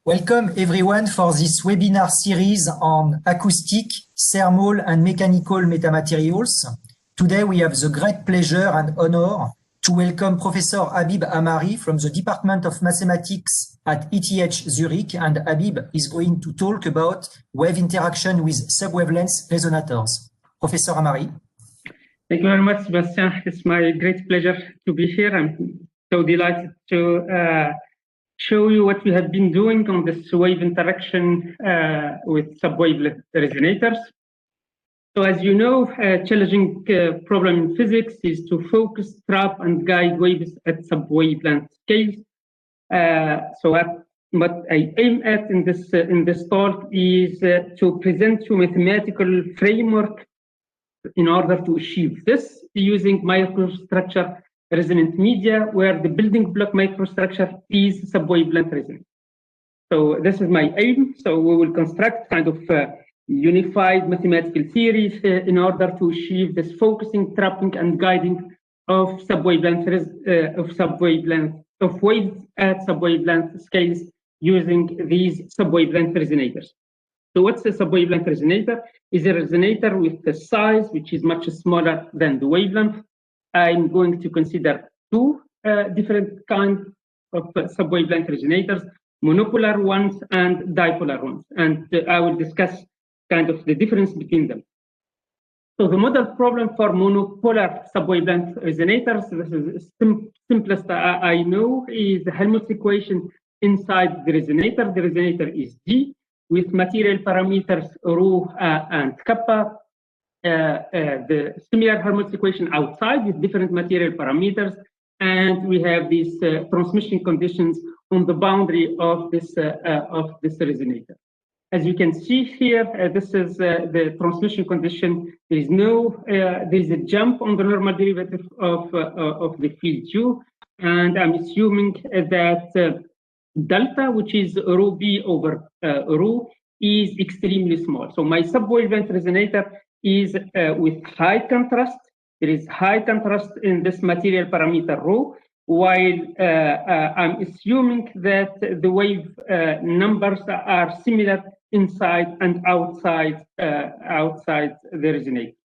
Welcome everyone for this webinar series on acoustic, thermal and mechanical metamaterials. Today we have the great pleasure and honor to welcome Professor Habib Ammari from the Department of Mathematics at ETH Zürich, and Habib is going to talk about wave interaction with subwavelength resonators. Professor Ammari. Thank you very much, Sebastian. It's my great pleasure to be here. I'm so delighted to show you what we have been doing on this wave interaction with subwavelength resonators. So as you know, a challenging problem in physics is to focus, trap, and guide waves at subwavelength scales. What I aim at in this talk is to present you a mathematical framework in order to achieve this using microstructure resonant media, where the building block microstructure is subwavelength resonance. So this is my aim. So we will construct kind of unified mathematical theory in order to achieve this focusing, trapping, and guiding of waves at subwavelength scales using these subwavelength resonators. So what's a subwavelength resonator? Is a resonator with the size which is much smaller than the wavelength. I'm going to consider two different kinds of subwavelength resonators, monopolar ones and dipolar ones, and I will discuss kind of the difference between them. So the model problem for monopolar subwavelength resonators, this is the simplest I know, is the Helmholtz equation inside the resonator. The resonator is G with material parameters rho and kappa. The similar Helmholtz equation outside with different material parameters, and we have these transmission conditions on the boundary of this resonator. As you can see here, this is the transmission condition. There is a jump on the normal derivative of the field U, and I'm assuming that delta, which is rho b over rho, is extremely small. So my subwavelength resonator is with high contrast. There is high contrast in this material parameter rho, while I'm assuming that the wave numbers are similar inside and outside the resonator.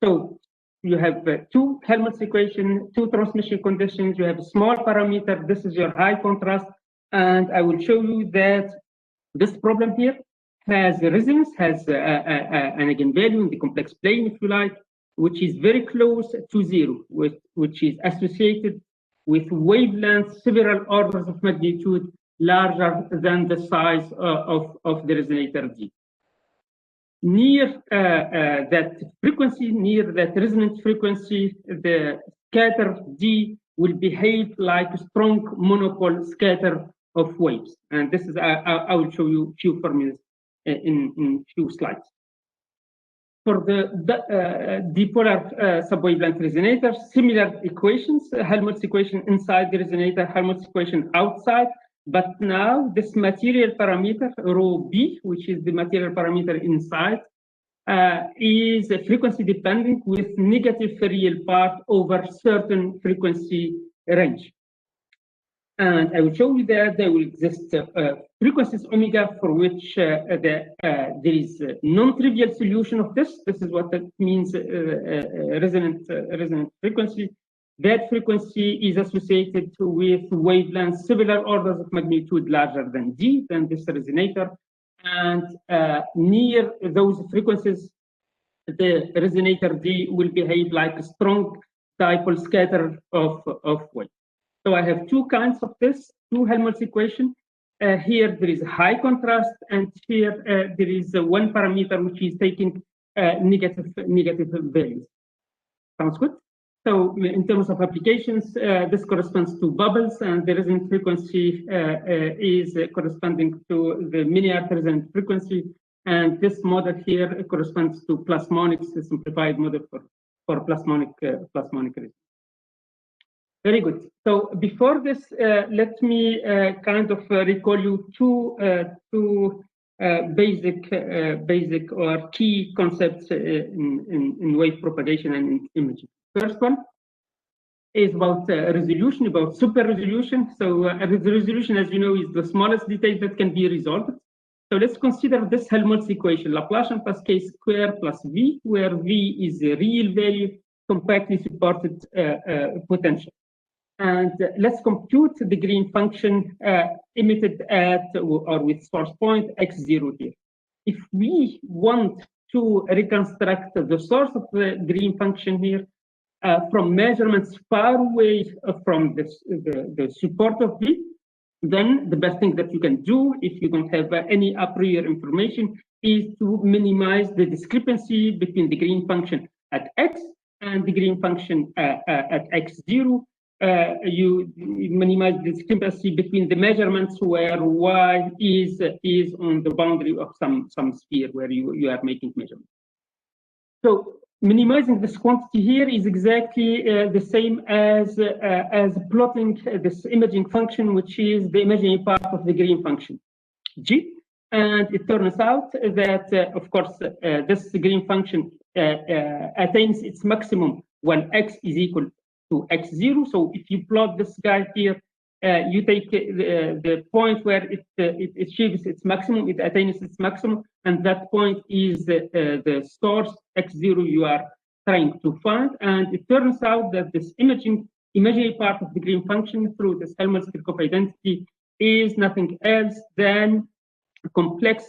So you have two Helmholtz equations, two transmission conditions. You have a small parameter. This is your high contrast, and I will show you that this problem here has a resonance, has an eigenvalue in the complex plane, if you like, which is very close to zero, which is associated with wavelengths several orders of magnitude larger than the size of the resonator D. Near that frequency, near that resonant frequency, the scatter D will behave like a strong monopole scatter of waves. And this is, I will show you a few formulas in few slides. For the dipolar subwavelength resonators, similar equations, Helmholtz equation inside the resonator, Helmholtz equation outside, but now this material parameter, rho b, which is the material parameter inside, is frequency dependent with negative real part over certain frequency range. And I will show you that there will exist frequencies omega for which there is a non-trivial solution of this. This is what that means, resonant frequency. That frequency is associated with wavelengths several orders of magnitude larger than D, than this resonator. And near those frequencies, the resonator D will behave like a strong dipole scatter of waves. So I have two kinds of this, two Helmholtz equation. Here there is high contrast, and here there is one parameter which is taking negative values. Sounds good? So in terms of applications, this corresponds to bubbles, and the resonant frequency is corresponding to the mini-earth resonant frequency. And this model here corresponds to plasmonics, a simplified model for plasmonic resonance. Very good. So before this, let me kind of recall you two basic or key concepts in wave propagation and imaging. First one is about resolution, about super resolution. So the resolution, as you know, is the smallest detail that can be resolved. So let's consider this Helmholtz equation, Laplacian plus k squared plus v, where v is the real value, compactly supported potential. And let's compute the green function emitted at or with source point x0 here. If we want to reconstruct the source of the green function here from measurements far away from the support of v, then the best thing that you can do, if you don't have any a priori information, is to minimize the discrepancy between the green function at x and the green function at x0. You minimize the discrepancy between the measurements where y is on the boundary of some sphere where you are making measurements. So minimizing this quantity here is exactly the same as plotting this imaging function, which is the imaginary part of the green function, g. And it turns out that, of course, this green function attains its maximum when x is equal to x0. So if you plot this guy here, you take the point where it achieves its maximum, it attains its maximum, and that point is the source x0 you are trying to find. And it turns out that this imaginary part of the green function through this Helmholtz-Kirchhoff identity is nothing else than complex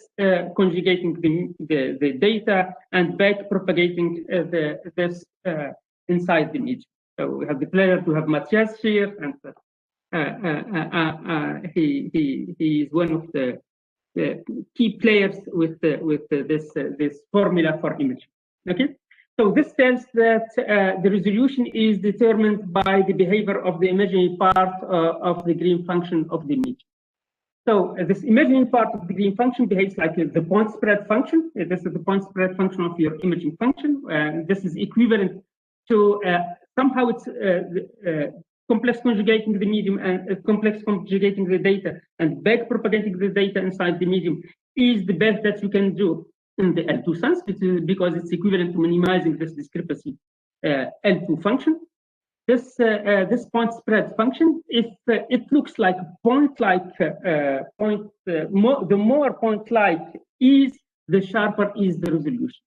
conjugating the data and back propagating this inside the medium. So we have the pleasure to have Matthias here, and he is one of the key players with this formula for imaging. Okay, so this tells that the resolution is determined by the behavior of the imaginary part of the green function of the medium. So this imaginary part of the green function behaves like the point spread function. This is the point spread function of your imaging function. This is equivalent to somehow it's complex conjugating the medium and complex conjugating the data and back propagating the data inside the medium is the best that you can do in the L2 sense, because it's equivalent to minimizing this discrepancy L2 function. This point spread function, if it looks like point-like the more point-like is, the sharper is the resolution.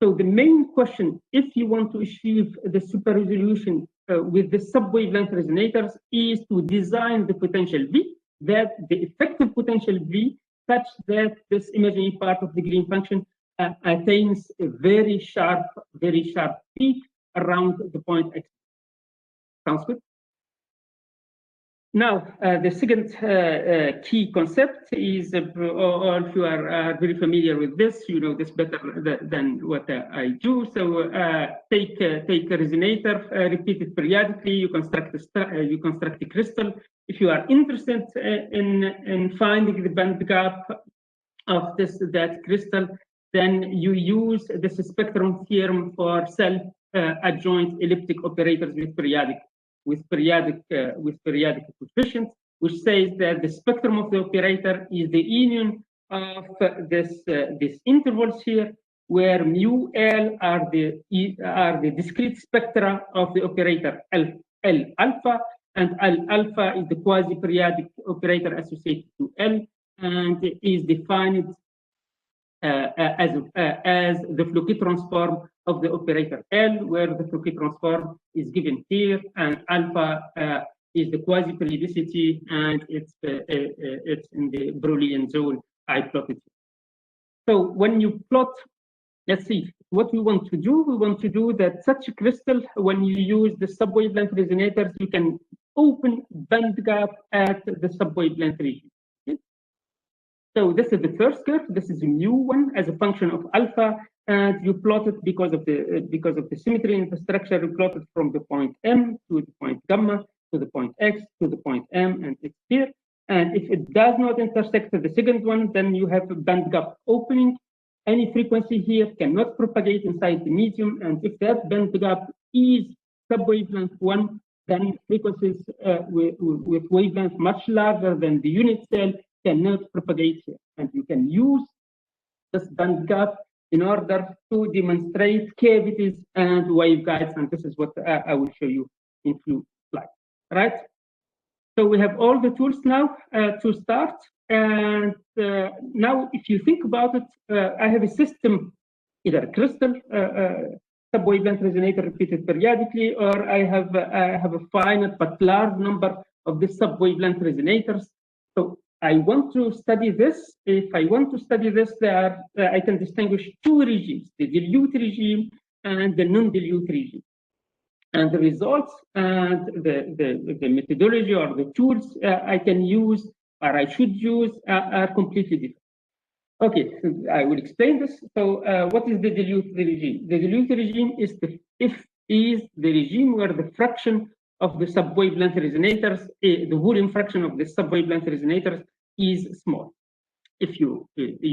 So the main question, if you want to achieve the super resolution with the sub-wavelength resonators, is to design the potential V, that the effective potential V, such that this imaginary part of the green function attains a very sharp peak around the point X. Sounds good? Now, the second key concept is, all of you are very familiar with this, you know this better than what I do. So take a resonator, repeat it periodically, you construct a crystal. If you are interested in finding the band gap of that crystal, then you use this spectrum theorem for self-adjoint elliptic operators with periodic coefficients, which says that the spectrum of the operator is the union of these intervals here, where mu L are the discrete spectra of the operator L alpha, and L alpha is the quasi-periodic operator associated to L, and is defined as the Fouquet transform of the operator L, where the Fouquet transform is given here, and alpha is the quasi-periodicity, and it's in the Brillouin zone I plotted. So when you plot, let's see what we want to do. We want to do that such a crystal, when you use the sub-wavelength resonators, you can open band gap at the sub-wavelength region. So this is the first curve. This is mu1 as a function of alpha, and you plot it because of the symmetry in the structure. You plot it from the point M to the point gamma to the point X to the point M, and it's here. And if it does not intersect with the second one, then you have a band gap opening. Any frequency here cannot propagate inside the medium, and if that band gap is sub-wavelength 1, then frequencies with wavelength much larger than the unit cell cannot propagate here. And you can use this band gap in order to demonstrate cavities and waveguides, and this is what I will show you in right? So we have all the tools now to start. And now, if you think about it, I have a system, either a crystal sub-wavelength resonator repeated periodically, or I have a finite but large number of the sub-wavelength resonators. So I want to study this. If I want to study this, I can distinguish two regimes: the dilute regime and the non-dilute regime. And the results and the methodology or the tools I can use or I should use are completely different. Okay, so I will explain this. So what is the dilute regime? The dilute regime is the regime where the fraction of the sub-wavelength resonators, the volume fraction of the sub-wavelength resonators is small. If you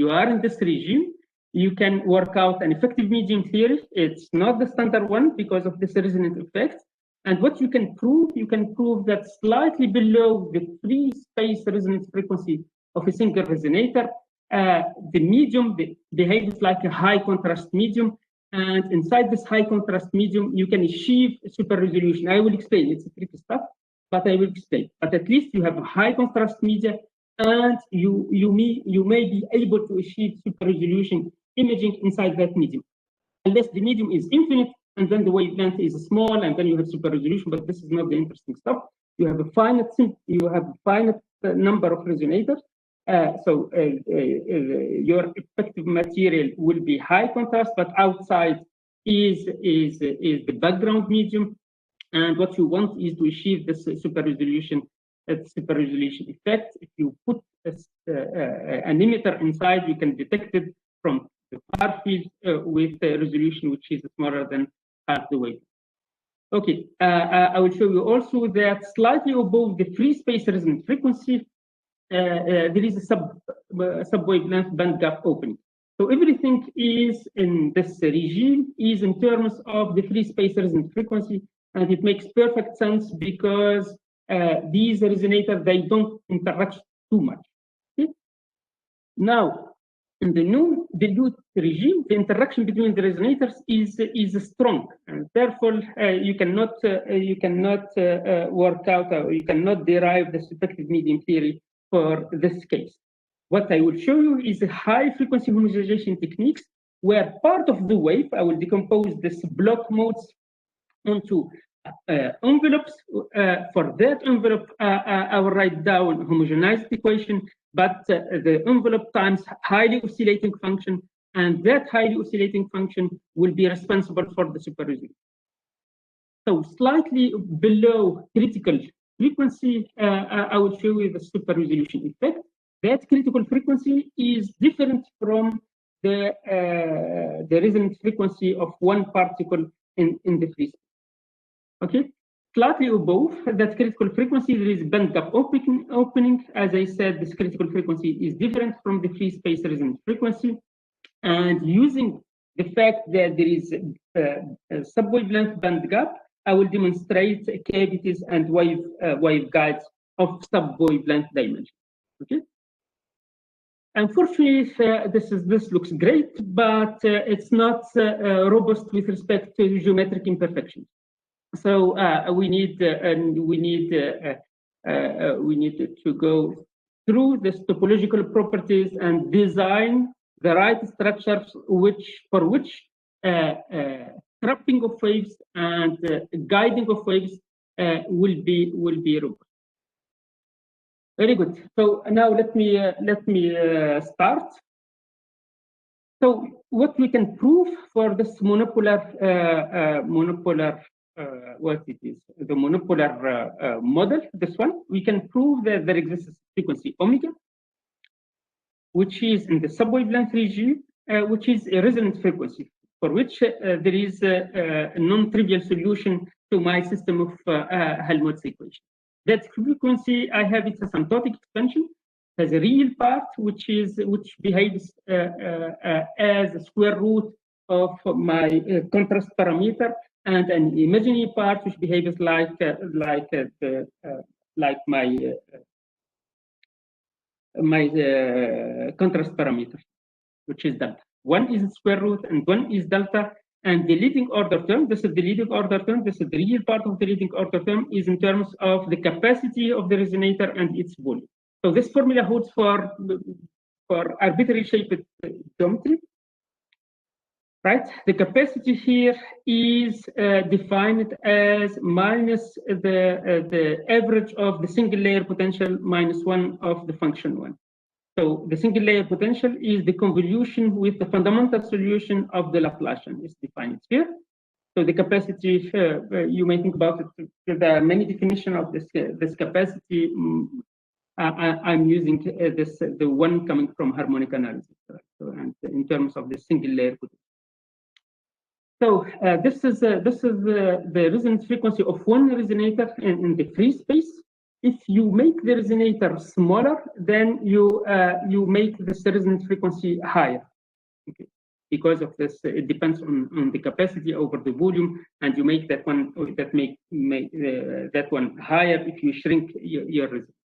are in this regime, you can work out an effective medium theory. It's not the standard one because of this resonant effect. And what you can prove that slightly below the free space resonance frequency of a single resonator, the medium behaves like a high contrast medium. And inside this high contrast medium, you can achieve super resolution. I will explain. It's a tricky stuff, but I will explain. But at least you have a high contrast media, and you may be able to achieve super resolution imaging inside that medium, unless the medium is infinite and then the wavelength is small and then you have super resolution. But this is not the interesting stuff. You have a finite number of resonators, so your effective material will be high contrast, but outside is the background medium, and what you want is to achieve this super resolution effect. If you put an emitter inside, you can detect it from the far field with a resolution which is smaller than half the wave. Okay, I will show you also that slightly above the free space resonant frequency, there is a sub-wavelength band gap opening. So everything is in this regime is in terms of the free space resonant frequency, and it makes perfect sense because these resonators, they don't interact too much. Okay? Now, in the non-dilute regime, the interaction between the resonators is strong, and therefore you cannot work out, or you cannot derive the effective medium theory for this case. What I will show you is a high frequency homogenization techniques where part of the wave, I will decompose this block modes onto envelopes. For that envelope, I will write down homogenized equation, but the envelope times highly oscillating function, and that highly oscillating function will be responsible for the super resolution. So slightly below critical frequency, I will show you the super resolution effect. That critical frequency is different from the resonant frequency of one particle in the free space. Okay, slightly above that critical frequency, there is band gap opening. As I said, this critical frequency is different from the free space resonant frequency. And using the fact that there is a sub-wavelength band gap, I will demonstrate cavities and waveguides of sub-wavelength dimension. Okay. Unfortunately, this looks great, but it's not robust with respect to geometric imperfections. So we need to go through this topological properties and design the right structures for which trapping of waves and guiding of waves will be robust. Very good. So now let me start. So what we can prove for this monopolar what it is, the monopolar model, this one, we can prove that there exists frequency omega, which is in the sub-wavelength regime, which is a resonant frequency, for which there is a non-trivial solution to my system of Helmholtz equation. That frequency, I have its asymptotic expansion, has a real part which behaves as a square root of my contrast parameter, and an imaginary part which behaves like my contrast parameter, which is delta. One is square root and one is delta, And the leading order term, this is the leading order term, this is the real part of the leading order term, is in terms of the capacity of the resonator and its volume. So this formula holds for arbitrary shaped geometry. Right, the capacity here is defined as minus the average of the single layer potential minus 1 of the function 1. So the single layer potential is the convolution with the fundamental solution of the Laplacian is defined here. So the capacity, you may think about it, there are many definitions of this capacity. I'm using the one coming from harmonic analysis, right? So, and in terms of the single layer potential. So this is the resonance frequency of one resonator in the free space. If you make the resonator smaller, then you make this resonance frequency higher. Okay. Because of this, it depends on the capacity over the volume, and you make that one that one higher if you shrink your resonance.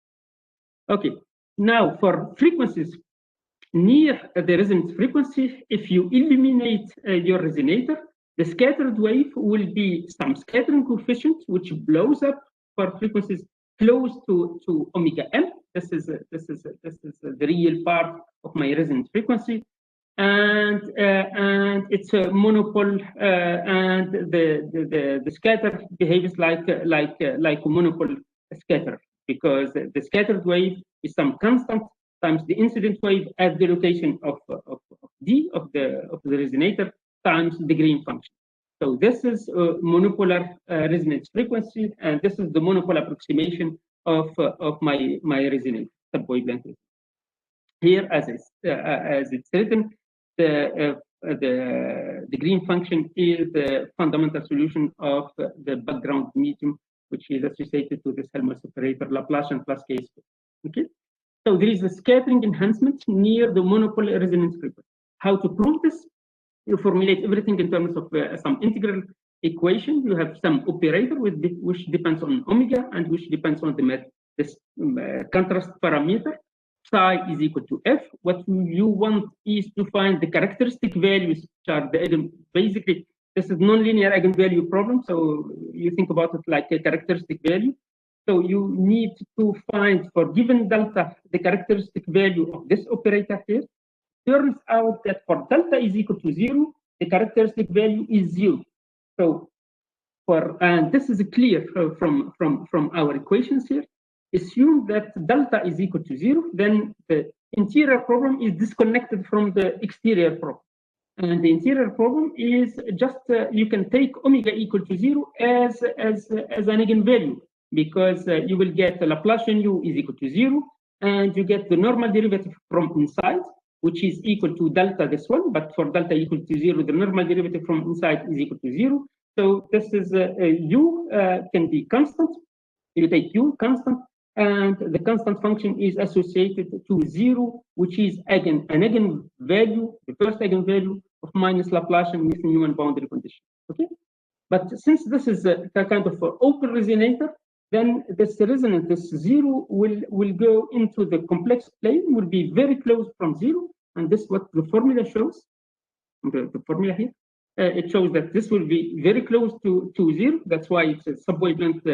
Okay. Now for frequencies near the resonance frequency, if you eliminate your resonator, the scattered wave will be some scattering coefficient which blows up for frequencies close to omega m. This is the real part of my resonance frequency, and it's a monopole, and the scatter behaves like a monopole scatter, because the scattered wave is some constant times the incident wave at the location of d of the resonator times the Green function. So this is monopolar resonance frequency, and this is the monopole approximation of my resonator, subwavelength. Here, as it's written, the Green function is the fundamental solution of the background medium, which is associated to this Helmholtz operator Laplacian plus k squared. Okay. So there is a scattering enhancement near the monopole resonance frequency. How to prove this? You formulate everything in terms of some integral equation. You have some operator which depends on omega and which depends on this contrast parameter. Psi is equal to f. What you want is to find the characteristic values, which are basically this is nonlinear eigenvalue problem. So you think about it like a characteristic value. So you need to find for given delta the characteristic value of this operator here. Turns out that for delta is equal to 0, the characteristic value is 0. So and this is clear from our equations here. Assume that delta is equal to 0, then the interior problem is disconnected from the exterior problem. And the interior problem is just you can take omega equal to 0 as an eigenvalue, because you will get the Laplacian u is equal to 0, and you get the normal derivative from inside, which is equal to delta this one, but for delta equal to 0, the normal derivative from inside is equal to 0. So this is u can be constant. You take u constant, and the constant function is associated to 0, which is an eigenvalue, the first eigenvalue of minus Laplacian with Newman boundary condition. Okay, but since this is a kind of open resonator, then this resonance, this 0 will go into the complex plane, will be very close from 0, and this is what the formula shows. The formula here, it shows that this will be very close to 0. That's why it's a subwavelength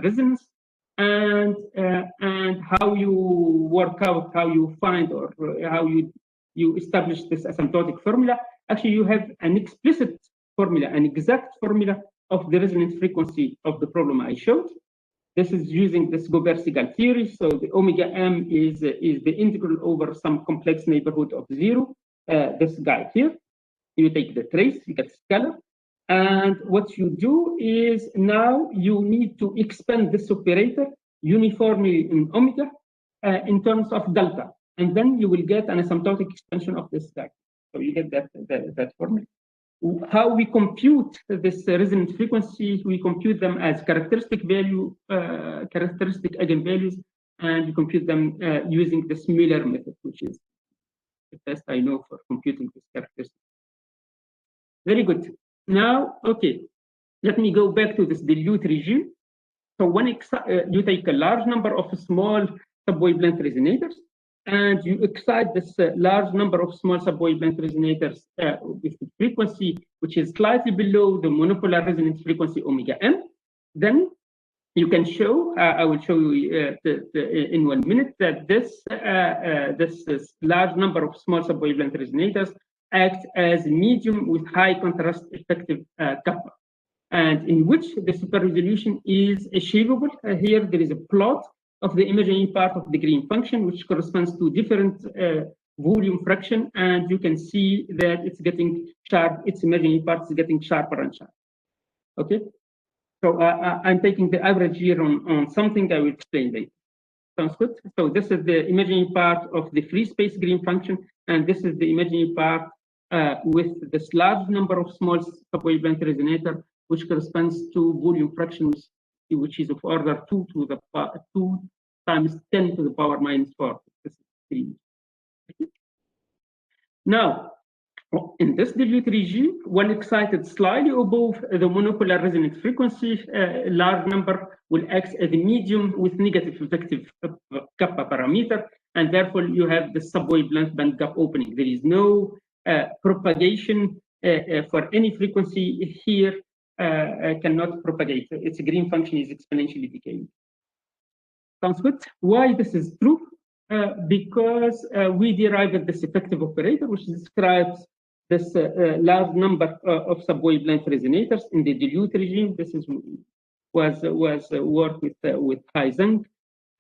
resonance. And how you work out, how you find, or how you establish this asymptotic formula. Actually, you have an explicit formula, an exact formula of the resonance frequency of the problem I showed. This is using this Gobert-Segal theory. So the omega m is the integral over some complex neighborhood of 0. This guy here, you take the trace, you get scalar. And what you do is now you need to expand this operator uniformly in omega in terms of delta. And then you will get an asymptotic expansion of this guy. So you get that formula. How we compute this resonance frequency, we compute them as characteristic value, characteristic eigenvalues, and we compute them using the Miller method, which is the best I know for computing this characteristic. Very good. Now, okay, let me go back to this dilute regime. So when you take a large number of small subwavelength resonators, and you excite this large number of small subwavelength resonators with the frequency which is slightly below the monopolar resonance frequency omega m, then you can show, I will show you in 1 minute, that this large number of small subwavelength resonators act as medium with high contrast effective kappa, and in which the super resolution is achievable. Here there is a plot of the imaginary part of the green function, which corresponds to different volume fraction, and you can see that it's getting sharp, its imaginary part is getting sharper and sharper. Okay, so I'm taking the average here on something I will explain later. Sounds good? So this is the imaginary part of the free space green function, and this is the imaginary part with this large number of small subwavelength resonator, which corresponds to volume fraction, which is of order 2 to the power 2 times 10 to the power minus 4. This is 3. Okay. Now, in this dilute regime, when excited slightly above the monopolar resonance frequency, a large number will act as a medium with negative effective kappa parameter, and therefore you have the subwavelength band gap opening. There is no propagation for any frequency here, cannot propagate. Its green function is exponentially decaying. Sounds good? Why this is true? Because we derived this effective operator, which describes this large number of subwavelength resonators in the dilute regime. This was work with Heisen,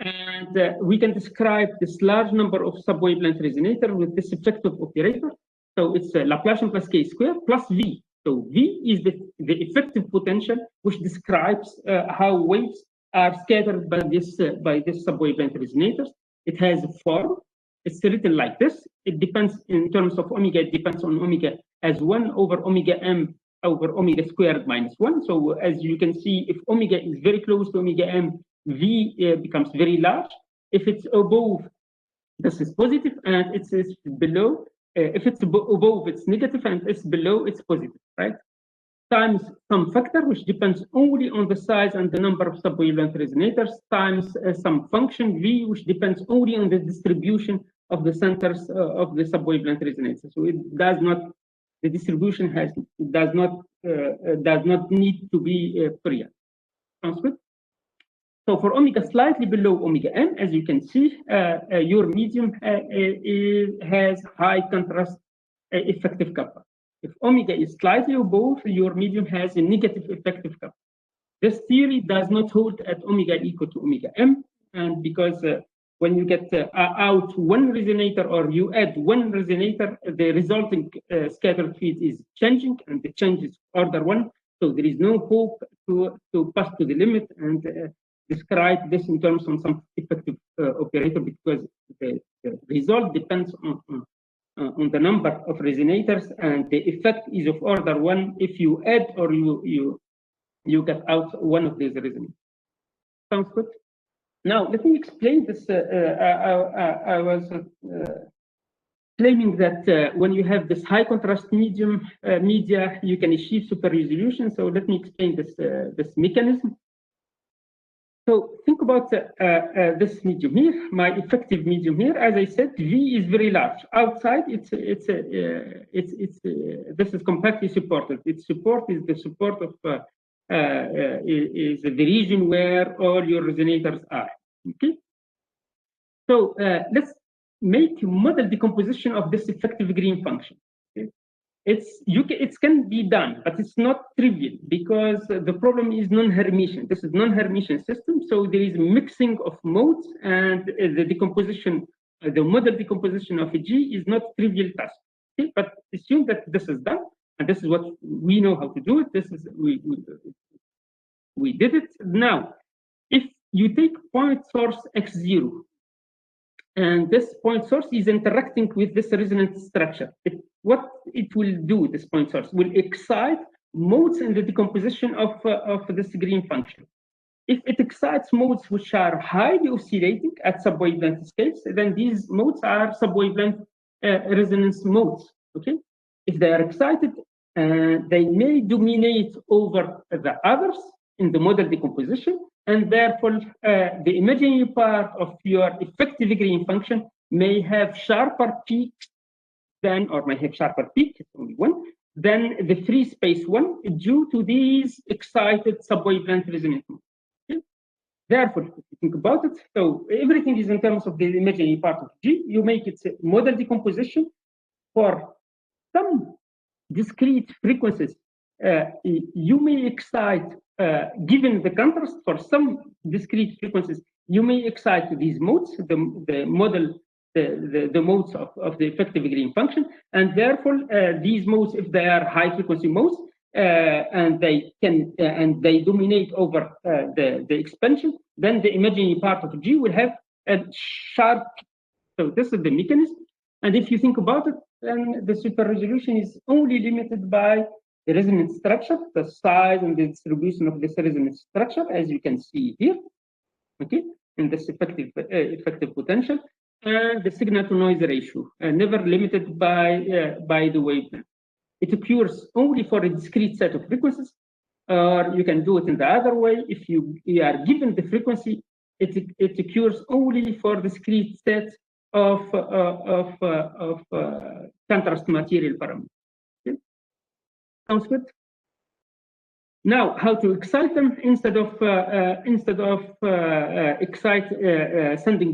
and we can describe this large number of subwavelength resonator with this effective operator. So it's Laplacian plus k squared plus v. So v is the effective potential, which describes how waves are scattered by this subwavelength resonators. It has a form. It's written like this. It depends in terms of omega. It depends on omega as 1 over omega m over omega squared minus 1. So as you can see, if omega is very close to omega m, v becomes very large. If it's above, this is positive, and it's below. If it's above, it's negative, and it's below, it's positive, right? Times some factor, which depends only on the size and the number of subwavelength resonators, times some function v, which depends only on the distribution of the centers of the subwavelength resonators. So it does not, the distribution does not need to be Fourier. Sounds good? So for omega slightly below omega n, as you can see, your medium has high contrast effective kappa. If omega is slightly above, your medium has a negative effective kappa. This theory does not hold at omega equal to omega m, and because when you get out one resonator or you add one resonator, the resulting scattered field is changing, and the change is order 1. So there is no hope to pass to the limit and describe this in terms of some effective operator, because the result depends on the number of resonators, and the effect is of order 1 if you add or you get out one of these resonators. Sounds good? Now let me explain this. I was claiming that when you have this high contrast media, you can achieve super resolution. So let me explain this mechanism. So think about this medium here, my effective medium here. As I said, V is very large. Outside, this is compactly supported. Its support is the support of is the region where all your resonators are. Okay. So let's make model decomposition of this effective green function. Okay? It can be done, but it's not trivial because the problem is non-Hermitian. This is non-Hermitian system, so there is a mixing of modes, and the decomposition, the model decomposition of a G is not trivial task. Okay? But assume that this is done, and this is what we know how to do it. This is we did it. Now, if you take point source x0, and this point source is interacting with this resonant structure, what it will do, this point source, will excite modes in the decomposition of this green function. If it excites modes which are highly oscillating at subwavelength scales, then these modes are subwavelength resonance modes. Okay. If they are excited, they may dominate over the others in the model decomposition, and therefore the imaginary part of your effective green function may have sharper peaks than, or may have sharper peak, it's only one, than the free space one due to these excited subwavelength resonance modes. Okay? Therefore, if you think about it, so everything is in terms of the imaginary part of G. You make it model decomposition for some discrete frequencies. You may excite, given the contrast for some discrete frequencies, you may excite these modes, the model, the modes of the effective green function, and therefore these modes, if they are high frequency modes, and they dominate over the expansion, then the imaginary part of G will have a sharp. So this is the mechanism, and if you think about it, then the super resolution is only limited by the resonance structure, the size and the distribution of this resonance structure, as you can see here, okay, in this effective potential, and the signal to noise ratio, never limited by the wavelength. It occurs only for a discrete set of frequencies, or you can do it in the other way. If you are given the frequency, it occurs only for discrete sets of contrast material parameters. Okay? Sounds good. Now, how to excite them instead of sending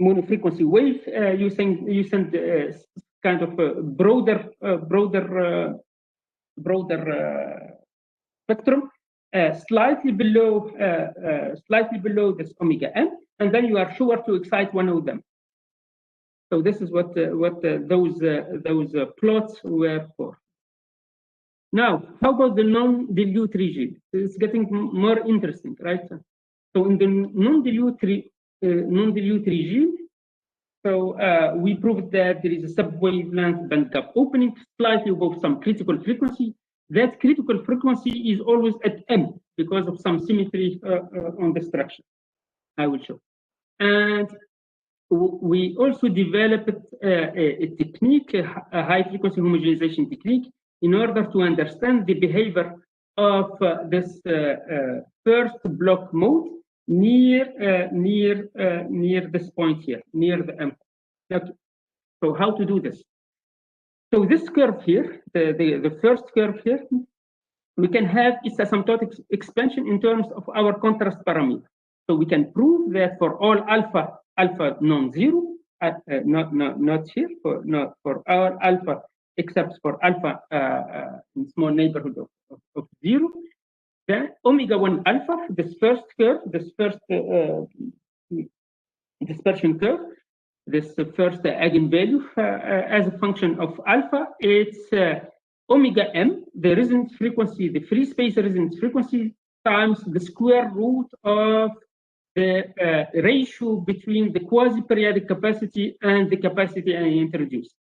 monofrequency wave, you send kind of a broader spectrum, slightly below this omega n, and then you are sure to excite one of them. So this is what those plots were for. Now, how about the non-dilute regime? It's getting more interesting, right? So in the non-dilute regime, so we proved that there is a subwavelength bandgap opening slightly above some critical frequency. That critical frequency is always at M because of some symmetry on the structure. I will show. And we also developed a technique, a high-frequency homogenization technique, in order to understand the behavior of this first block mode near this point here, near the M. Okay. So how to do this? So this curve here, the first curve here, we can have its asymptotic expansion in terms of our contrast parameter. So we can prove that for all alpha non-zero, not here, for our alpha, except for alpha in small neighborhood of 0, then omega 1 alpha, this first curve, this first dispersion curve, this first eigenvalue as a function of alpha, it's omega m, the resonance frequency, the free space resonance frequency, times the square root of the ratio between the quasi-periodic capacity and the capacity I introduced.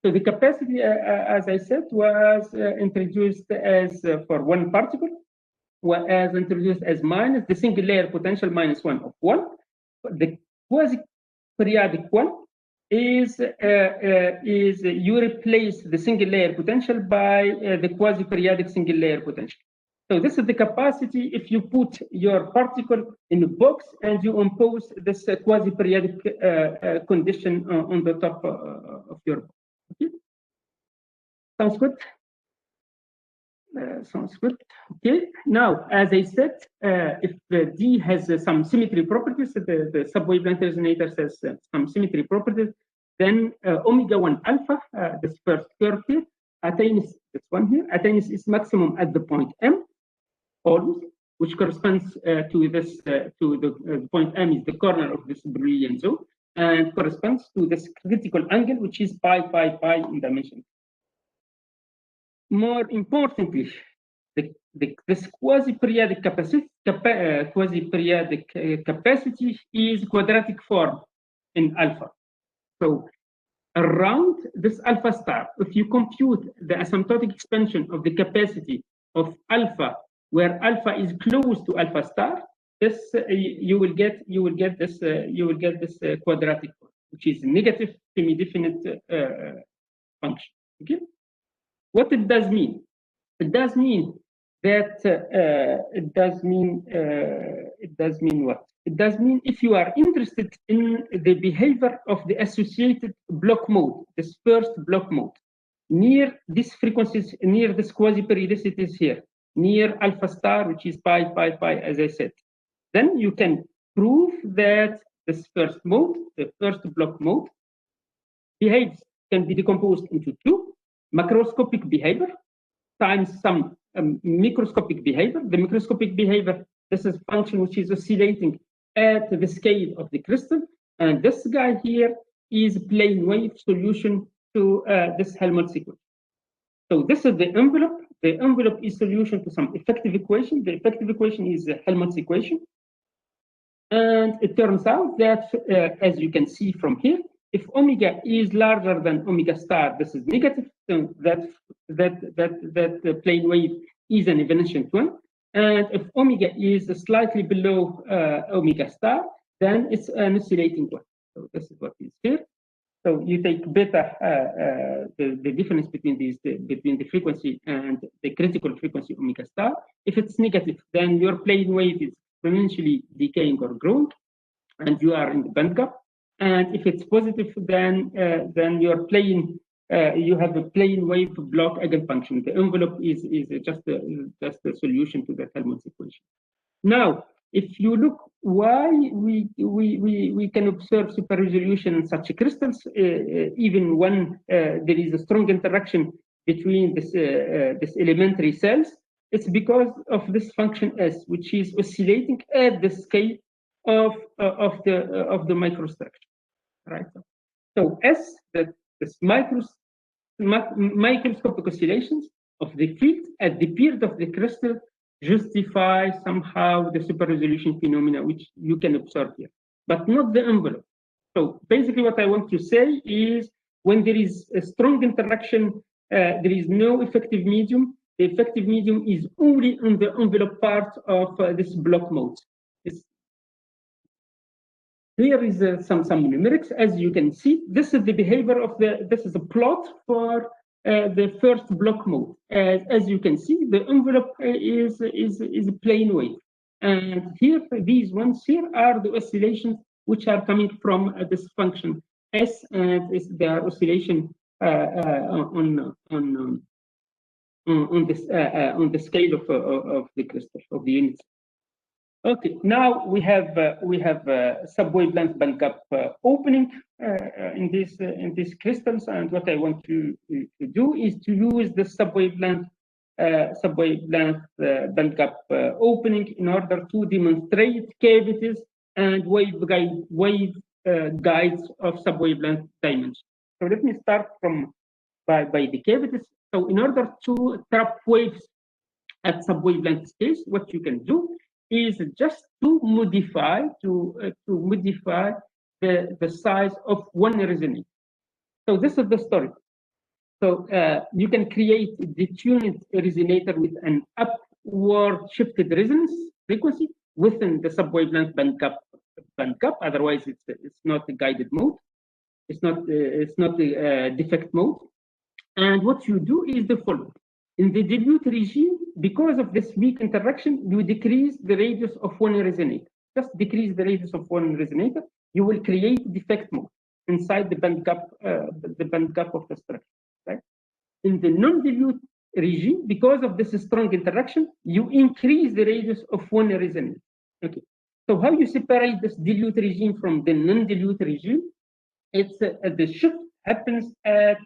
So the capacity, as I said, was introduced as for one particle, was introduced as minus the single layer potential minus 1 of 1. The quasi-periodic one is you replace the single layer potential by the quasi-periodic single layer potential. So this is the capacity if you put your particle in a box and you impose this quasi-periodic condition on the top of your box. Okay. Sounds good? Sounds good. Okay. Now, as I said, if D has some symmetry properties, the subwavelength resonator has some symmetry properties, then omega 1 alpha, this first curve here, attains this one here, attains its maximum at the point M, always, which corresponds to this to the point M is the corner of this Brillouin zone, and corresponds to this critical angle, which is pi in dimension. More importantly, this quasi-periodic capacity is quadratic form in alpha. So around this alpha star, if you compute the asymptotic expansion of the capacity of alpha, where alpha is close to alpha star, this you will get this quadratic form, which is negative semi-definite function. Okay. What it does mean? It does mean that it does mean what? It does mean if you are interested in the behavior of the associated block mode, this first block mode, near these frequencies, near this quasi-periodicities here, near alpha star, which is pi, pi, pi, as I said, then you can prove that this first mode, the first block mode, behaves, can be decomposed into two: macroscopic behavior times some microscopic behavior. The microscopic behavior, this is a function which is oscillating at the scale of the crystal, and this guy here is plane wave solution to this Helmholtz equation. So this is the envelope. The envelope is solution to some effective equation. The effective equation is the Helmholtz equation. And it turns out that, as you can see from here, if omega is larger than omega star, this is negative. So that plane wave is an evanescent one. And if omega is slightly below omega star, then it's an oscillating one. So this is what is here. So you take beta, the difference between these, between the frequency and the critical frequency omega star. If it's negative, then your plane wave is exponentially decaying or growing, and you are in the band gap. And if it's positive, then your plane, you have a plane wave block eigenfunction. The envelope is just a solution to the Helmholtz equation. Now, if you look why we can observe super resolution in such crystals, even when there is a strong interaction between this elementary cells, it's because of this function S, which is oscillating at the scale of the microstructure, right? So S, this microscopic oscillations of the field at the period of the crystal justify somehow the super resolution phenomena which you can observe here, but not the envelope. So basically what I want to say is when there is a strong interaction, there is no effective medium. The effective medium is only on the envelope part of this block mode. Here is some numerics. As you can see, this is the behavior of this is a plot for the first block mode. As you can see, the envelope is a plane wave. And here, these ones here are the oscillations which are coming from this function S, and they are oscillation on the scale of the crystal, of the units. Okay, now we have subwavelength bandgap opening in these crystals, and what I want to do is to use the subwavelength bandgap opening in order to demonstrate cavities and wave guides of subwavelength dimension. So let me start by the cavities. So in order to trap waves at subwavelength scales, what you can do is just to modify the size of one resonator. So this is the story. So you can create a detuned resonator with an upward shifted resonance frequency within the subwavelength bandgap. Otherwise, it's not a guided mode. It's not a defect mode. And what you do is the following. In the dilute regime, because of this weak interaction, you decrease the radius of one resonator. Just decrease the radius of one resonator, you will create defect mode inside the bandgap of the structure. Right? In the non-dilute regime, because of this strong interaction, you increase the radius of one resonator. Okay. So how you separate this dilute regime from the non-dilute regime? It's the shift happens at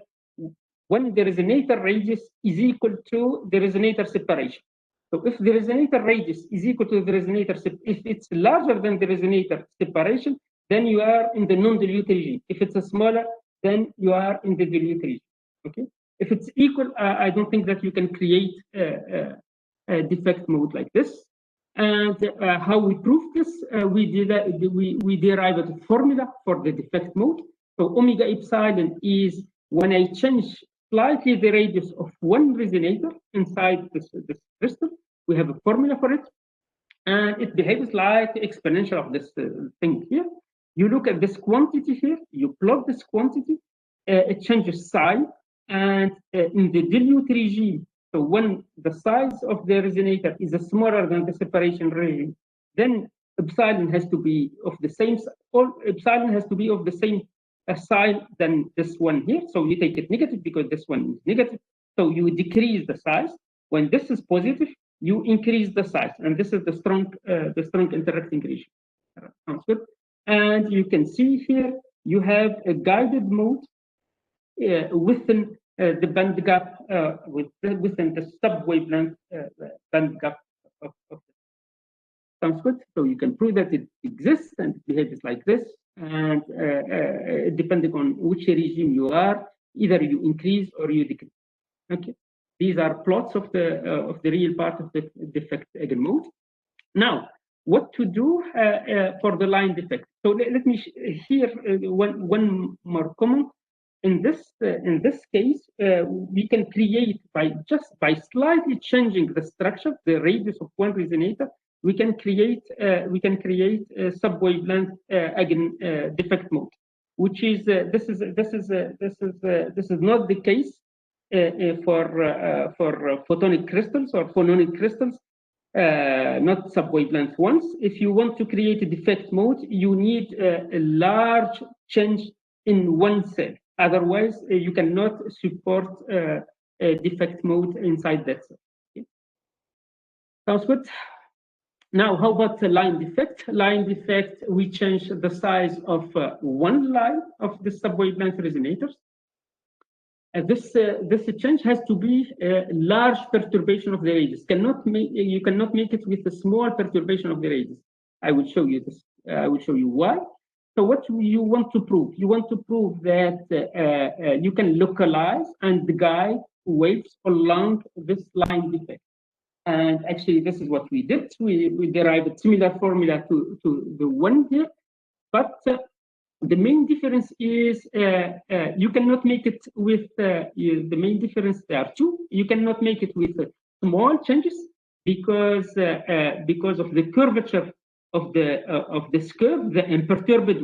when the resonator radius is equal to the resonator separation. So if the resonator radius is equal to the resonator, if it's larger than the resonator separation, then you are in the non-dilute regime. If it's smaller, then you are in the dilute regime. Okay. If it's equal, I don't think that you can create a defect mode like this. And how we prove this? We derive a formula for the defect mode. So omega epsilon is when I change slightly the radius of one resonator inside this crystal. We have a formula for it, and it behaves like the exponential of this thing here. You look at this quantity here, you plot this quantity, it changes psi, and in the dilute regime, so when the size of the resonator is smaller than the separation regime, then epsilon has to be of the same, or epsilon has to be of the same sign than this one here. So you take it negative because this one is negative. So you decrease the size. When this is positive, you increase the size, and this is the strong interacting region. Sounds good. And you can see here you have a guided mode within the band gap, within the sub-wavelength band gap of sounds good. So you can prove that it exists and it behaves like this. And depending on which regime you are, either you increase or you decrease. Okay, these are plots of the real part of the defect eigenmode. Now, what to do for the line defect? So let me here one more comment. In this case, we can create by slightly changing the structure, the radius of one resonator. We can create a sub-wavelength defect mode, which is this is not the case for photonic crystals or phononic crystals, not sub-wavelength ones. If you want to create a defect mode, you need a large change in one cell. Otherwise, you cannot support a defect mode inside that cell. Okay. Sounds good. Now, how about the line defect? Line defect, we change the size of one line of the sub-wavelength resonators. This change has to be a large perturbation of the radius. You cannot make it with a small perturbation of the radius. I will show you this. I will show you why. So what you want to prove? You want to prove that you can localize and guide waves along this line defect. And actually, this is what we did. We derived a similar formula to the one here, but the main difference is you cannot make it with the main difference. There are two. You cannot make it with small changes because of the curvature of this curve, the imperturbed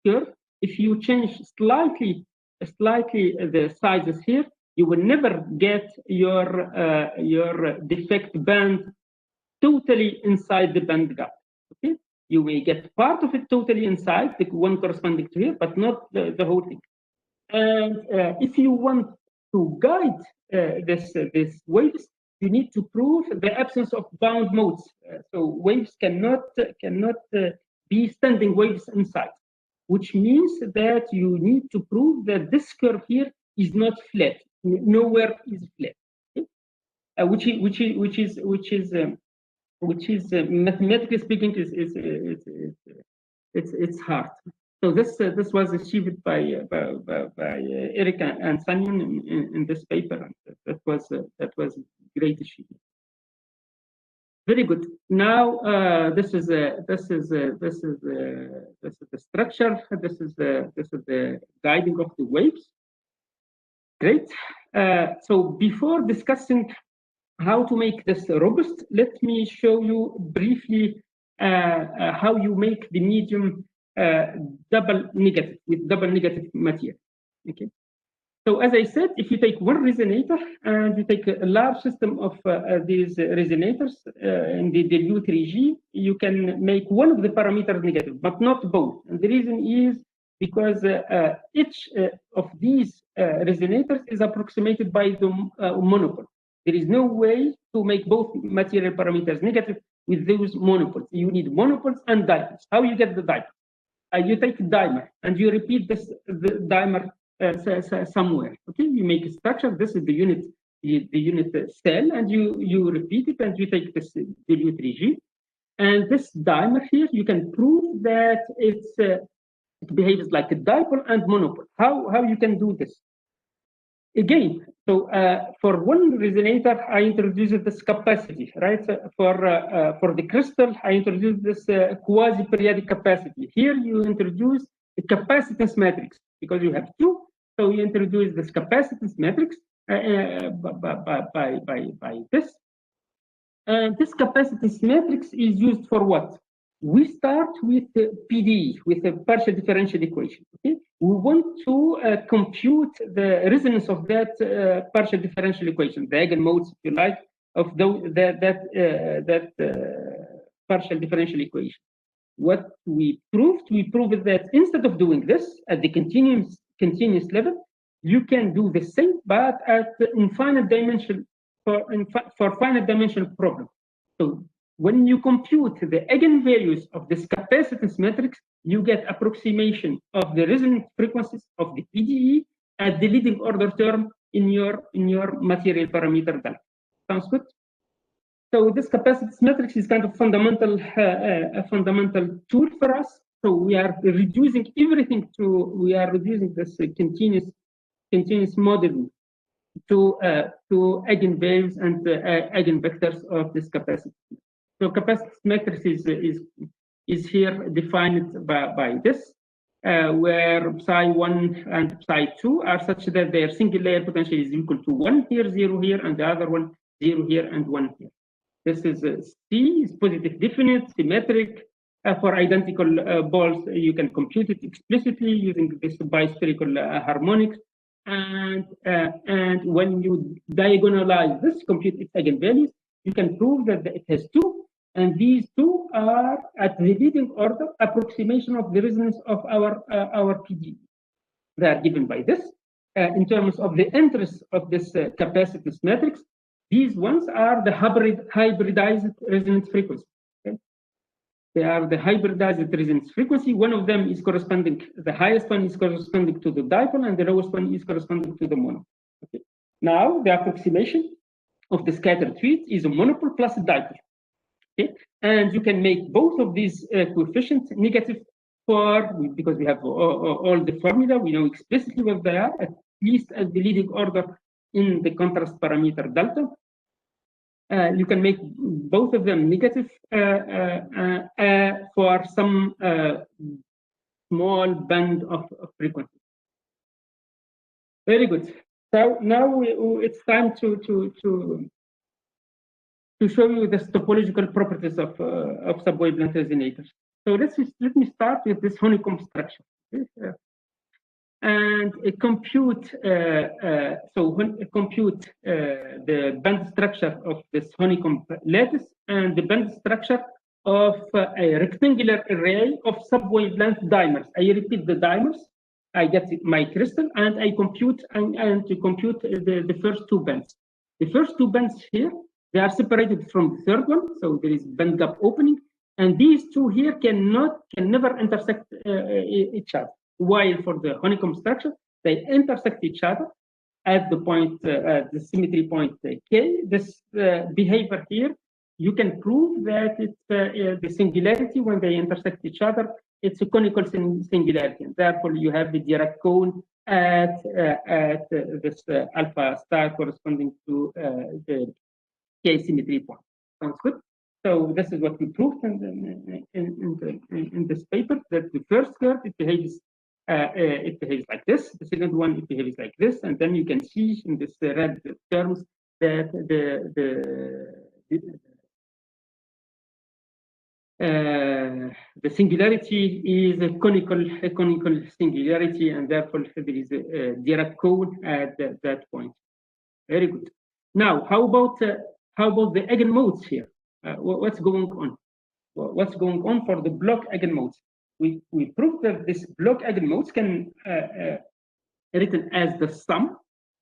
curve. If you change slightly the sizes here, you will never get your defect band totally inside the band gap. Okay, you may get part of it totally inside, the one corresponding to here, but not the whole thing. And if you want to guide this waves, you need to prove the absence of bound modes. So waves cannot be standing waves inside, which means that you need to prove that this curve here is not flat. Nowhere is flat, okay? Which is mathematically speaking it's hard. So this was achieved by Eric and Sanyon in this paper. That was great achievement. Very good. Now this is the structure. This is the guiding of the waves. Great. So before discussing how to make this robust, let me show you briefly how you make the medium double negative with double negative material. Okay. So as I said, if you take one resonator and you take a large system of these resonators in the dilute regime, you can make one of the parameters negative, but not both. And the reason is because each of these resonators is approximated by the monopole. There is no way to make both material parameters negative with those monopoles. You need monopoles and dipoles. How you get the dipole? You take a dimer and you repeat the dimer somewhere. Okay, you make a structure. This is the unit cell, and you repeat it, and you take this dilute regime. And this dimer here, you can prove that it behaves like a dipole and monopole. How you can do this? Again, so for one resonator, I introduced this capacity, right? For the crystal, I introduced this quasi-periodic capacity. Here, you introduce a capacitance matrix because you have two. So you introduce this capacitance matrix by this. And this capacitance matrix is used for what? We start with PD, with a partial differential equation. Okay, we want to compute the resonance of that partial differential equation, the eigenmodes, if you like, of that partial differential equation. what we proved that instead of doing this at the continuous level, you can do the same, but at infinite dimension for finite dimensional problem. So when you compute the eigenvalues of this capacitance matrix, you get approximation of the resonant frequencies of the PDE at the leading order term in your material parameter delta. Sounds good? So this capacitance matrix is kind of a fundamental tool for us. So we are reducing everything we are reducing this continuous modeling to eigenvalues and eigenvectors of this capacitance. So capacitance matrix is here defined by this, where psi1 and psi2 are such that their single layer potential is equal to 1 here, 0 here, and the other one 0 here and 1 here. This is C, is positive definite, symmetric. For identical balls, you can compute it explicitly using this bispherical harmonics. And when you diagonalize this, compute its eigenvalues, you can prove that it has 2. And these 2 are at the leading order approximation of the resonance of our PDE. They are given by this. In terms of the interest of this capacitance matrix, these ones are the hybridized resonance frequency. Okay? They are the hybridized resonance frequency. One of them is corresponding, the highest one is corresponding to the dipole, and the lowest one is corresponding to the monopole. Okay. Now, the approximation of the scattered field is a monopole plus a dipole. Okay. And you can make both of these coefficients negative because we have all the formula, we know explicitly what they are, at least at the leading order in the contrast parameter delta. You can make both of them negative for some small band of frequency. Very good. So now it's time to show you the topological properties of subwavelength resonators. So let me start with this honeycomb structure. Okay? And compute the band structure of this honeycomb lattice and the band structure of a rectangular array of subwavelength dimers. I repeat the dimers. I get my crystal and I compute and to compute the first 2 bands. The first 2 bands here, they are separated from the third one, so there is band gap opening, and these 2 here can never intersect each other. While for the honeycomb structure, they intersect each other at the point, the symmetry point K. This behavior here, you can prove that it's the singularity when they intersect each other. It's a conical singularity, and therefore you have the Dirac cone at this alpha star corresponding to the K symmetry point. Sounds good. So this is what we proved in this paper, that the first curve it behaves like this. The second one it behaves like this, and then you can see in this red terms that the singularity is a conical singularity, and therefore there is a Dirac cone at that point. Very good. Now, how about the eigenmodes here? What's going on? What's going on for the block eigenmodes? We proved that this block eigenmodes can written as the sum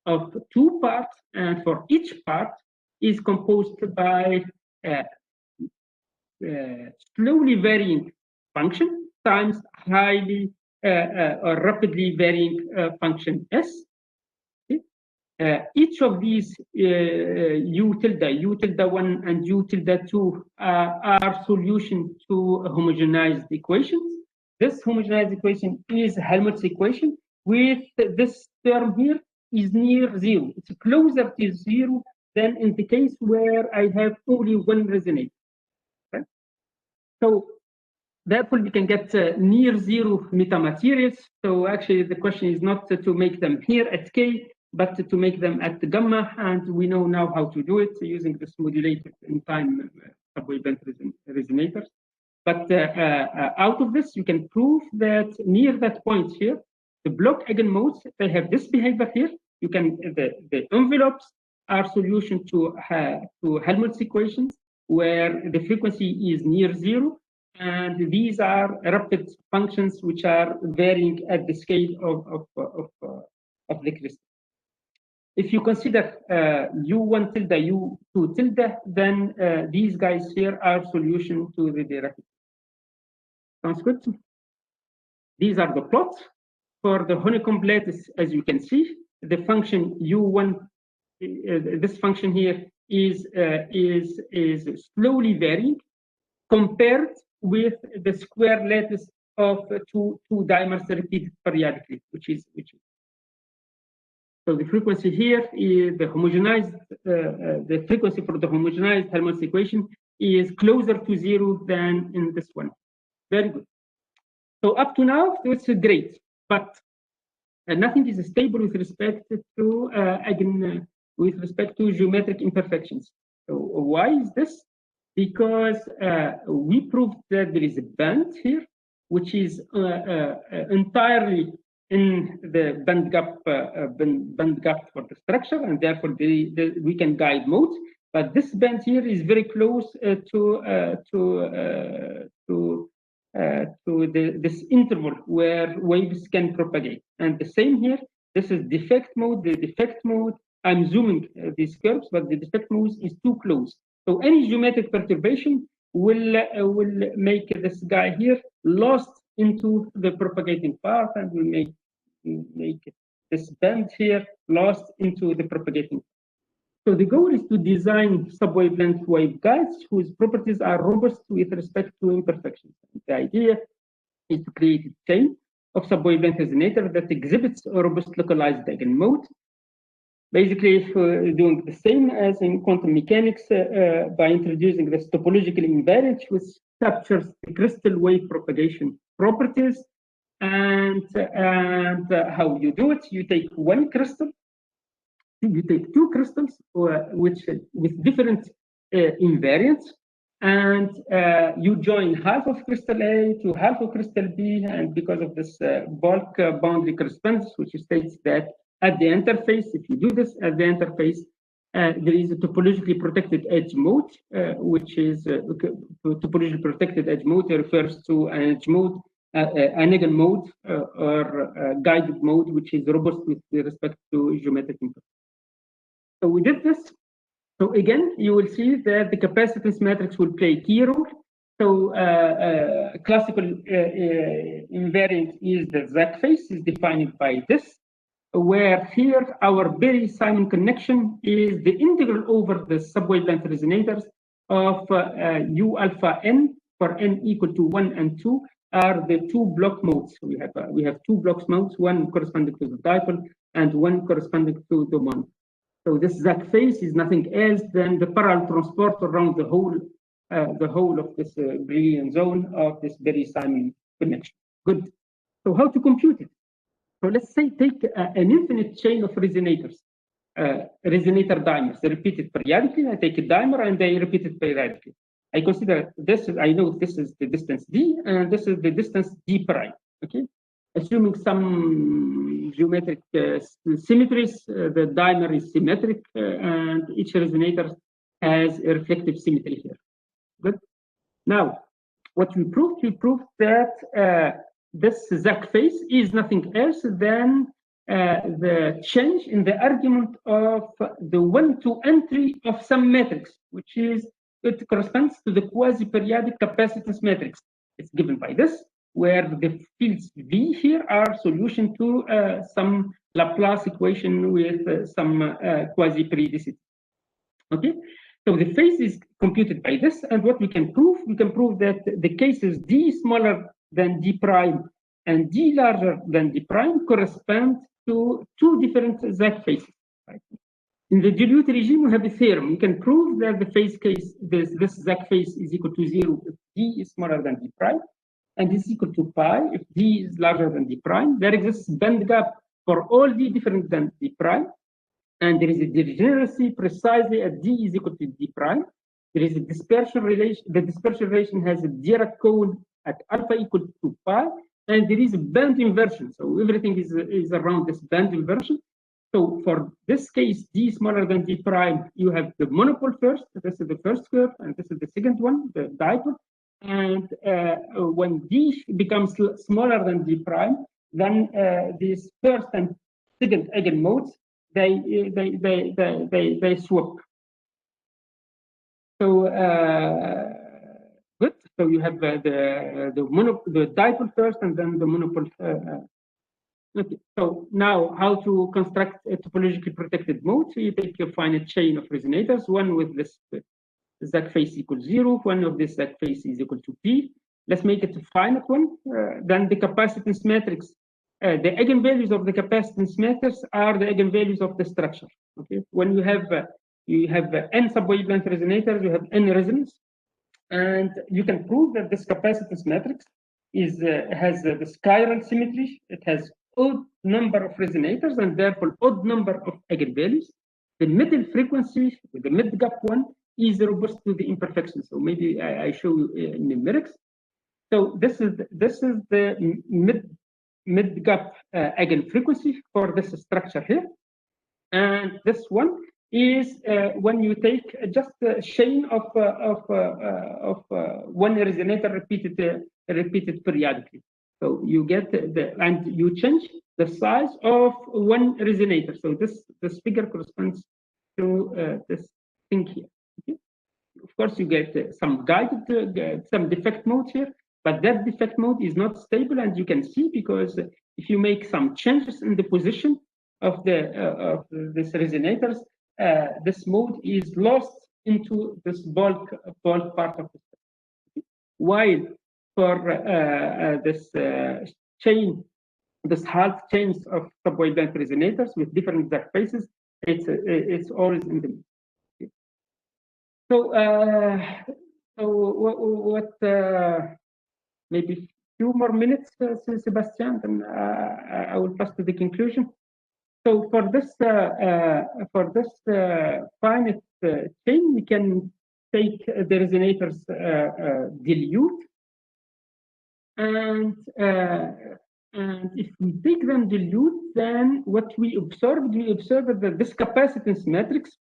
of 2 parts, and for each part is composed by slowly varying function times highly or rapidly varying function S. Each of these U tilde 1 and U tilde 2 are solution to homogenized equations. This homogenized equation is Helmholtz equation with this term here is near 0. It's closer to 0 than in the case where I have only 1 resonator. Okay? So therefore we can get near 0 metamaterials. So actually the question is not to make them here at K, but to make them at the gamma, and we know now how to do it using this modulated in time subwavelength resonators. But out of this, you can prove that near that point here, the block eigenmodes, they have this behavior here. You can the envelopes are solution to Helmholtz equations where the frequency is near 0, And these are rapid functions which are varying at the scale of the crystal. If you consider U1 tilde, U2 tilde, then these guys here are solution to the Dirac. Sounds good? These are the plots. For the honeycomb lattice, as you can see, the function U1, this function here is slowly varying compared with the square lattice of two dimers repeated periodically, which is so the frequency here is the homogenized, the frequency for the homogenized Helmholtz equation is closer to 0 than in this one. Very good. So up to now, it's great, but nothing is stable with respect to with respect to geometric imperfections. So why is this? Because we proved that there is a band here, which is entirely in the band gap for the structure, and therefore we can guide modes. But this band here is very close to this interval where waves can propagate. And the same here. This is defect mode. The defect mode. I'm zooming these curves, but the defect mode is too close. So any geometric perturbation will make this guy here lost into the propagating part, and will make this band here lost into the propagating. So the goal is to design sub-wavelength waveguides whose properties are robust with respect to imperfections. The idea is to create a chain of sub-wavelength resonator that exhibits a robust localized eigenmode. Basically, doing the same as in quantum mechanics by introducing this topological invariant, which captures the crystal wave propagation properties. And how you do it? You take one crystal, you take two crystals, with different invariants, and you join half of crystal A to half of crystal B, and because of this bulk boundary correspondence, which states that at the interface, if you do this at the interface, there is a topologically protected edge mode, which is topologically protected edge mode refers to an edge mode, an eigen mode, or guided mode, which is robust with respect to geometric imperfections. So we did this. So again, you will see that the capacitance matrix will play a key role. So classical invariant is the Z phase, is defined by this, where here our Berry-Simon connection is the integral over the sub-wavelength resonators of U alpha n for n equal to 1 and 2 are the two block modes. We have two block modes, one corresponding to the dipole and one corresponding to the mono. So this Z phase is nothing else than the parallel transport around the whole of this Brillouin zone of this Berry-Simon connection. Good. So how to compute it? So let's say take an infinite chain of resonators, resonator dimers, repeated periodically. I take a dimer and they repeat it periodically. I consider this, I know this is the distance d, and this is the distance d prime, okay? Assuming some geometric symmetries, the dimer is symmetric, and each resonator has a reflective symmetry here. Good. Now, what we proved that this Z phase is nothing else than the change in the argument of the 1-2 entry of some matrix, which is, it corresponds to the quasi-periodic capacitance matrix. It's given by this, where the fields V here are solution to some Laplace equation with some quasi-periodicity. Okay, so the phase is computed by this, and what we can prove that the cases D smaller than D prime and D larger than D prime correspond to two different Z phases. Right? In the dilute regime, we have a theorem. We can prove that the phase case, this Z phase is equal to 0 if D is smaller than D prime, and is equal to pi if D is larger than D prime. There exists band gap for all D different than D prime, and there is a degeneracy precisely at D is equal to D prime. There is a dispersion relation. The dispersion relation has a Dirac cone at alpha equal to pi, and there is a band inversion. So everything is around this band inversion. So for this case, D smaller than D prime, you have the monopole first. This is the first curve, and this is the second one, the dipole. And when D becomes smaller than D prime, then these first and second eigenmodes they swap. So good. So you have the dipole first, and then the monopole. Okay. So now, how to construct a topologically protected mode? So you take a finite chain of resonators, one with this Z phase equals 0, one of this Z phase is equal to P. Let's make it a finite one. Then the capacitance matrix, the eigenvalues of the capacitance matrix are the eigenvalues of the structure. Okay. When you have n subwavelength resonators, you have n resonance, and you can prove that this capacitance matrix has the chiral symmetry. It has odd number of resonators and therefore odd number of eigenvalues. The middle frequency, the mid gap one, is robust to the imperfection. So maybe I show you numerics. So this is the mid gap eigenfrequency for this structure here, and this one is when you take just a chain of one resonator repeated periodically. So you get and you change the size of one resonator. So this figure corresponds to this thing here. Okay? Of course, you get some guided, some defect modes here, but that defect mode is not stable, and you can see because if you make some changes in the position of this resonators, this mode is lost into this bulk part of the system. While for this chain, this half chains of subwavelength resonators with different Z phases, it's always in the middle. Okay. So what maybe a few more minutes, Sebastian, then I will pass to the conclusion. So for this finite chain, we can take the resonators dilute, and if we take them dilute, then what we observed that this capacitance matrix,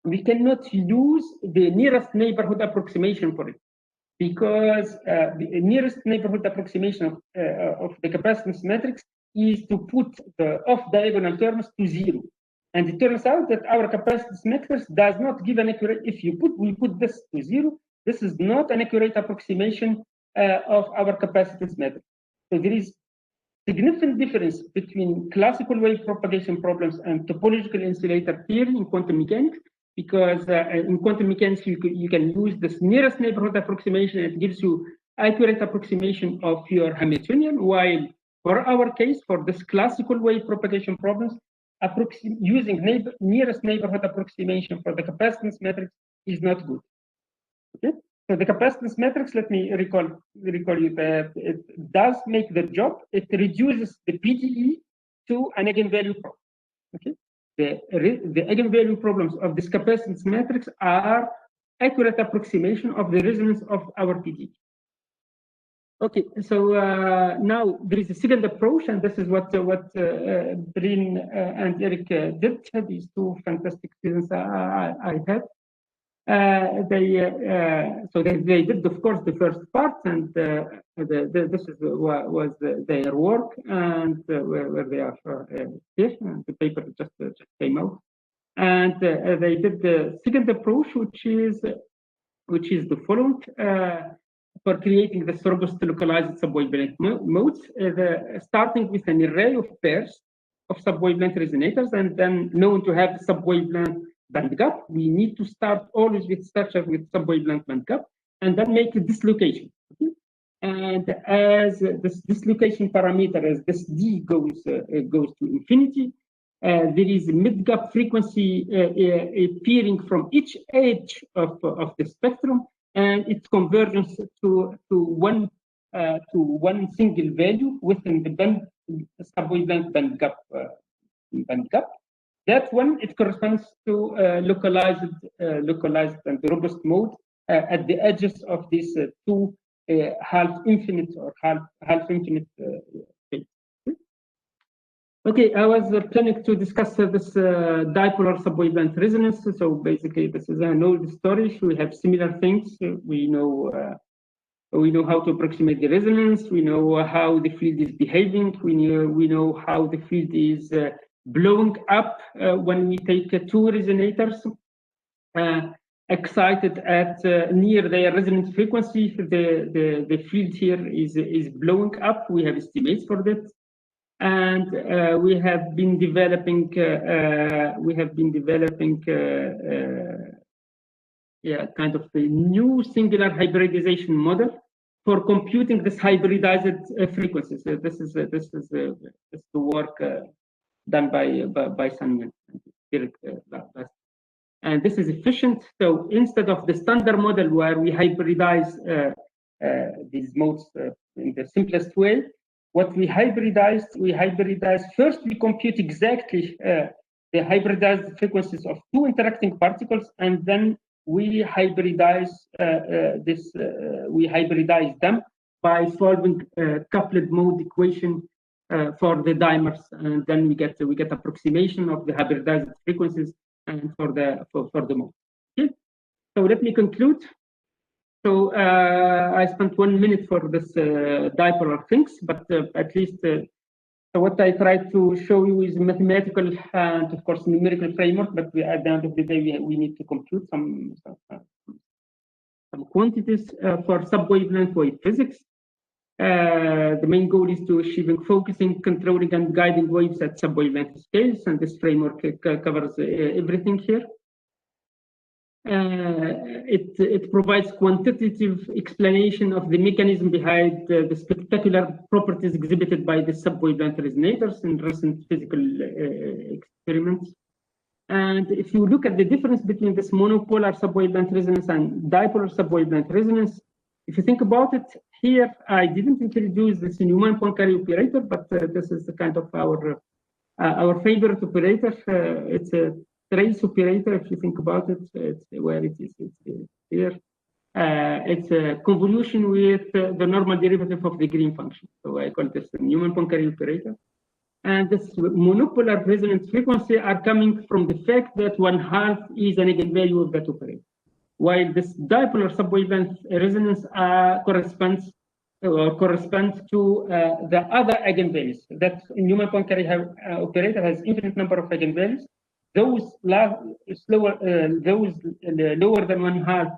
we cannot use the nearest neighborhood approximation for it, because the nearest neighborhood approximation of the capacitance matrix is to put the off-diagonal terms to 0. And it turns out that our capacitance matrix does not give an accurate, if we put this to 0, this is not an accurate approximation of our capacitance matrix. So there is significant difference between classical wave propagation problems and topological insulator theory in quantum mechanics, because in quantum mechanics, you can use this nearest neighborhood approximation. It gives you accurate approximation of your Hamiltonian, while for our case, for this classical wave propagation problems, using nearest neighborhood approximation for the capacitance matrix is not good. Okay, so the capacitance matrix, let me recall you that it does make the job. It reduces the PDE to an eigenvalue problem. Okay, the eigenvalue problems of this capacitance matrix are accurate approximation of the resonance of our PDE. Okay, so now there is a second approach, and this is what Bryn and Eric did. These two fantastic students I had. They did, of course, the first part, and this was their work, and where they are here, and the paper just came out. And they did the second approach, which is the following. For creating the robust localized subwavelength modes, starting with an array of pairs of subwavelength resonators, and then known to have subwavelength band gap. We need to start always with structure with subwavelength band gap, and then make a dislocation. Okay? And as this dislocation parameter, as this D goes to infinity, there is a mid-gap frequency appearing from each edge of the spectrum, and its convergence to one single value within the subwavelength band gap. That one, it corresponds to localized and robust mode at the edges of these two half infinite or half infinite states. Okay, I was planning to discuss this dipolar subwavelength resonance. So basically, this is an old story. We have similar things. We know We know how to approximate the resonance. We know how the field is behaving. We know how the field is blowing up when we take two resonators excited at near their resonance frequency. The field here is blowing up. We have estimates for that, and we have been developing kind of a new singular hybridization model for computing this hybridized frequencies. So this is the work done by Sunman and Dirac, and this is efficient. So instead of the standard model where we hybridize these modes in the simplest way, what we hybridized first. We compute exactly the hybridized frequencies of two interacting particles, and then we hybridize them by solving a coupled mode equation for the dimers, and then we get approximation of the hybridized frequencies and for the mode. Okay, so let me conclude. So I spent 1 minute for this dipolar things, but at least what I tried to show you is mathematical and of course numerical framework. But at the end of the day, we need to compute some quantities for subwavelength wave physics. The main goal is to achieving focusing, controlling, and guiding waves at subwavelength scales, and this framework covers everything here. It provides quantitative explanation of the mechanism behind the spectacular properties exhibited by the subwavelength resonators in recent physical experiments. And if you look at the difference between this monopolar subwavelength resonance and dipolar subwavelength resonance, if you think about it, here I didn't introduce this Newman-Poincaré operator, but this is the kind of our favorite operator. It's a trace operator. If you think about it, it's where it is. It's here. It's a convolution with the normal derivative of the Green function. So I call this the Newman-Poincaré operator. And this monopolar resonance frequency are coming from the fact that 1/2 is an eigenvalue of that operator, while this dipolar subwavelength resonance corresponds to the other eigenvalues. That Newman-Poincaré operator has infinite number of eigenvalues. Those lower than 1/2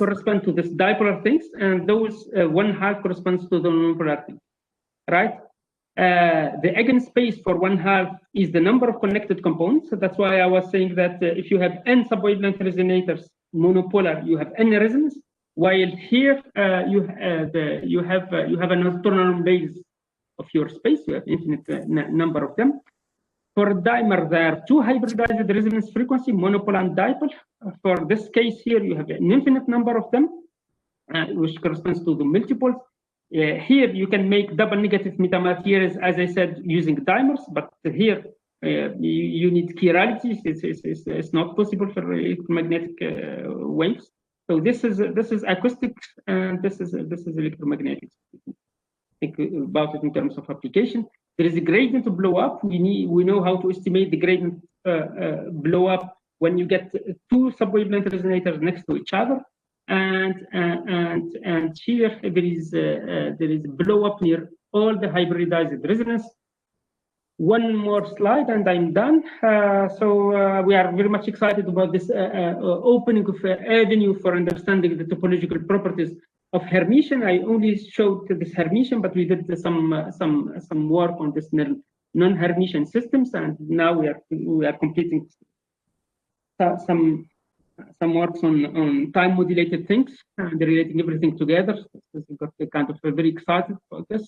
correspond to this dipolar things, and those 1/2 corresponds to the monopolar thing, right? The eigenspace for 1/2 is the number of connected components. So that's why I was saying that if you have n subwavelength resonators monopolar, you have n resonance, while here you have an orthogonal base of your space. You have infinite number of them. For a dimer, there are two hybridized resonance frequency, monopolar and dipole. For this case here, you have an infinite number of them, which corresponds to the multiples. Here you can make double negative metamaterials, as I said, using dimers, but here you need chiralities. It's not possible for electromagnetic waves. So this is acoustic, and this is electromagnetic. Think about it in terms of application. There is a gradient to blow up. We know how to estimate the gradient blow up when you get two subwavelength resonators next to each other. And here there is blow up near all the hybridized resonance. One more slide and I'm done. So we are very much excited about this opening of avenue for understanding the topological properties of Hermitian. I only showed this Hermitian, but we did some work on this non-Hermitian systems, and now we are completing some works on time modulated things and relating everything together. So we got kind of very excited about this.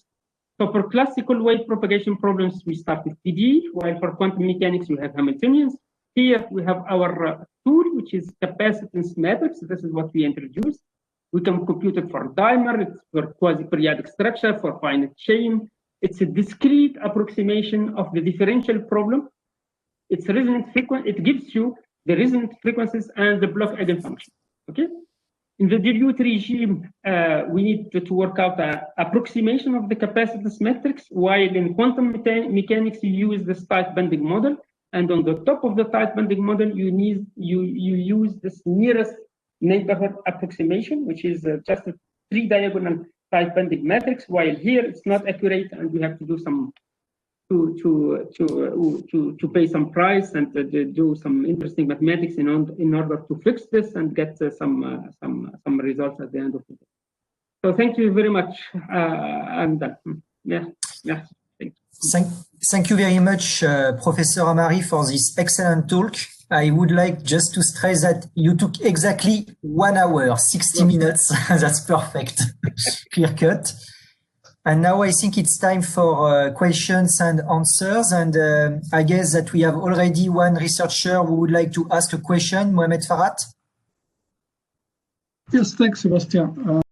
So for classical wave propagation problems, we start with PDE, while for quantum mechanics, we have Hamiltonians. Here we have our tool, which is capacitance matrix. This is what we introduced. We can compute it for dimer, it's for quasi-periodic structure, for finite chain. It's a discrete approximation of the differential problem. It's resonant frequency. It gives you the resonant frequencies and the block eigenfunction. Okay. In the Dilute regime, we need to work out an approximation of the capacitance matrix, while in quantum mechanics, you use this tight bending model. And on the top of the tight bending model, you use this nearest neighborhood approximation, which is just a 3-diagonal type bending matrix, while here it's not accurate, and we have to do some to pay some price and do some interesting mathematics in order to fix this and get some results at the end of the day. So thank you very much, and yeah. Thank you very much, Professor Ammari, for this excellent talk. I would like just to stress that you took exactly 1 hour, 60 minutes. That's perfect, clear cut. And now I think it's time for questions and answers. And I guess that we have already one researcher who would like to ask a question, Mohamed Farhat. Yes, thanks, Sebastian.